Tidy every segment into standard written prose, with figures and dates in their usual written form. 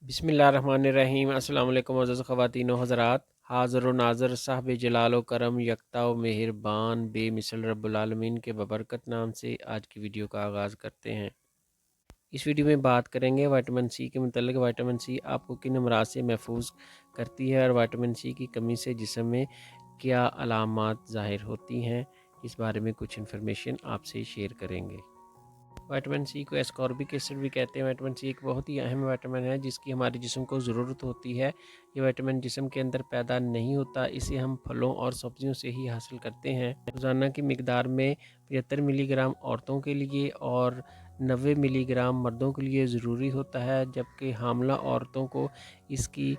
بسم اللہ الرحمن الرحیم۔ السلام علیکم معزز خواتین و حضرات، حاضر و ناظر صاحب جلال و کرم یکتا و مہربان بے مثل رب العالمین کے ببرکت نام سے آج کی ویڈیو کا آغاز کرتے ہیں۔ اس ویڈیو میں بات کریں گے وائٹامن سی کے متعلق۔ وائٹامن سی آپ کو کن امراض سے محفوظ کرتی ہے اور وائٹامن سی کی کمی سے جسم میں کیا علامات ظاہر ہوتی ہیں، اس بارے میں کچھ انفارمیشن آپ سے شیئر کریں گے۔ وائٹامن سی کو اسکاربک ایسڈ بھی کہتے ہیں۔ وائٹامن سی ایک بہت ہی اہم وائٹامن ہے جس کی ہمارے جسم کو ضرورت ہوتی ہے۔ یہ وائٹامن جسم کے اندر پیدا نہیں ہوتا، اسے ہم پھلوں اور سبزیوں سے ہی حاصل کرتے ہیں۔ روزانہ کی مقدار میں 75 ملی گرام عورتوں کے لیے اور 90 ملی گرام مردوں کے لیے ضروری ہوتا ہے، جبکہ حاملہ عورتوں کو اس کی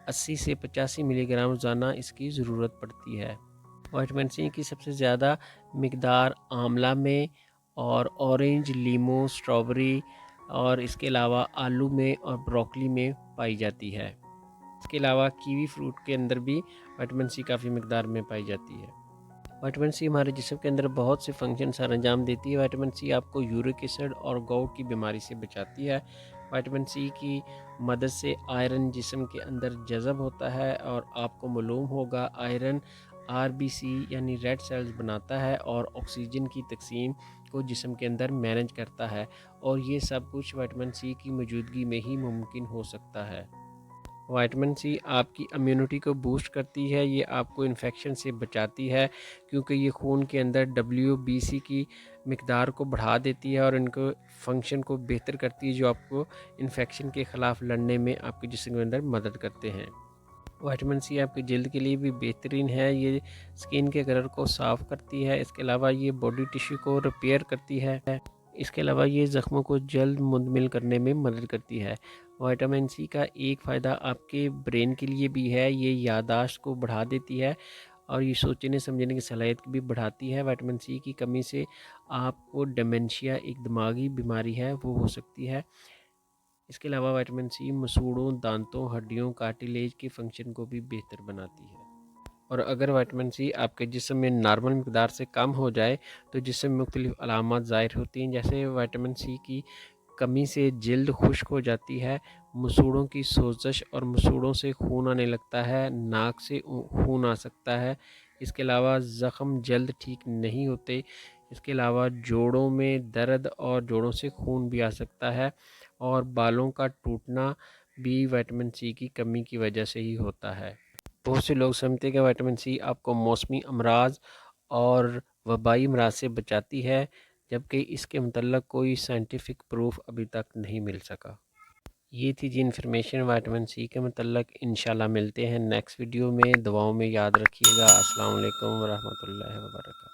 80 سے 85 ملی گرام روزانہ اس کی ضرورت پڑتی ہے۔ وائٹامن سی کی سب سے زیادہ مقدار آملہ میں اور اورنج، لیمو، سٹرابری اور اس کے علاوہ آلو میں اور بروکلی میں پائی جاتی ہے۔ اس کے علاوہ کیوی فروٹ کے اندر بھی وائٹامن سی کافی مقدار میں پائی جاتی ہے۔ وائٹامن سی ہمارے جسم کے اندر بہت سے فنکشن سر انجام دیتی ہے۔ وائٹامن سی آپ کو یورک ایسڈ اور گوٹ کی بیماری سے بچاتی ہے۔ وائٹامن سی کی مدد سے آئرن جسم کے اندر جذب ہوتا ہے، اور آپ کو معلوم ہوگا آئرن آر بی سی یعنی ریڈ سیلز بناتا ہے اور آکسیجن کی تقسیم کو جسم کے اندر مینج کرتا ہے، اور یہ سب کچھ وائٹامن سی کی موجودگی میں ہی ممکن ہو سکتا ہے۔ وائٹامن سی آپ کی امیونٹی کو بوسٹ کرتی ہے، یہ آپ کو انفیکشن سے بچاتی ہے کیونکہ یہ خون کے اندر WBC کی مقدار کو بڑھا دیتی ہے اور ان کو فنکشن کو بہتر کرتی ہے، جو آپ کو انفیکشن کے خلاف لڑنے میں آپ کے جسم کے اندر مدد کرتے ہیں۔ وائٹامن سی آپ کی جلد کے لیے بھی بہترین ہے، یہ سکین کے کلر کو صاف کرتی ہے، اس کے علاوہ یہ باڈی ٹیشو کو ریپیئر کرتی ہے، اس کے علاوہ یہ زخموں کو جلد منمل کرنے میں مدد کرتی ہے۔ وائٹامن سی کا ایک فائدہ آپ کے برین کے لیے بھی ہے، یہ یادداشت کو بڑھا دیتی ہے اور یہ سوچنے سمجھنے کی صلاحیت بھی بڑھاتی ہے۔ وائٹامن سی کی کمی سے آپ کو ڈیمنشیا، ایک دماغی بیماری ہے، وہ ہو سکتی ہے۔ اس کے علاوہ وائٹامن سی مسوڑوں، دانتوں، ہڈیوں، کارٹیلیج کے فنکشن کو بھی بہتر بناتی ہے۔ اور اگر وائٹامن سی آپ کے جسم میں نارمل مقدار سے کم ہو جائے تو جسم میں مختلف علامات ظاہر ہوتی ہیں، جیسے وائٹامن سی کی کمی سے جلد خشک ہو جاتی ہے، مسوڑوں کی سوزش اور مسوڑوں سے خون آنے لگتا ہے، ناک سے خون آ سکتا ہے۔ اس کے علاوہ زخم جلد ٹھیک نہیں ہوتے۔ اس کے علاوہ جوڑوں میں درد اور جوڑوں سے خون بھی آ سکتا ہے، اور بالوں کا ٹوٹنا بھی وائٹامن سی کی کمی کی وجہ سے ہی ہوتا ہے۔ بہت سے لوگ سمجھتے ہیں کہ وائٹامن سی آپ کو موسمی امراض اور وبائی امراض سے بچاتی ہے، جبکہ اس کے متعلق کوئی سائنٹیفک پروف ابھی تک نہیں مل سکا۔ یہ تھی جی انفارمیشن وائٹامن سی کے متعلق۔ انشاءاللہ ملتے ہیں نیکسٹ ویڈیو میں، دعاؤں میں یاد رکھیے گا۔ السلام علیکم ورحمۃ اللہ وبرکاتہ۔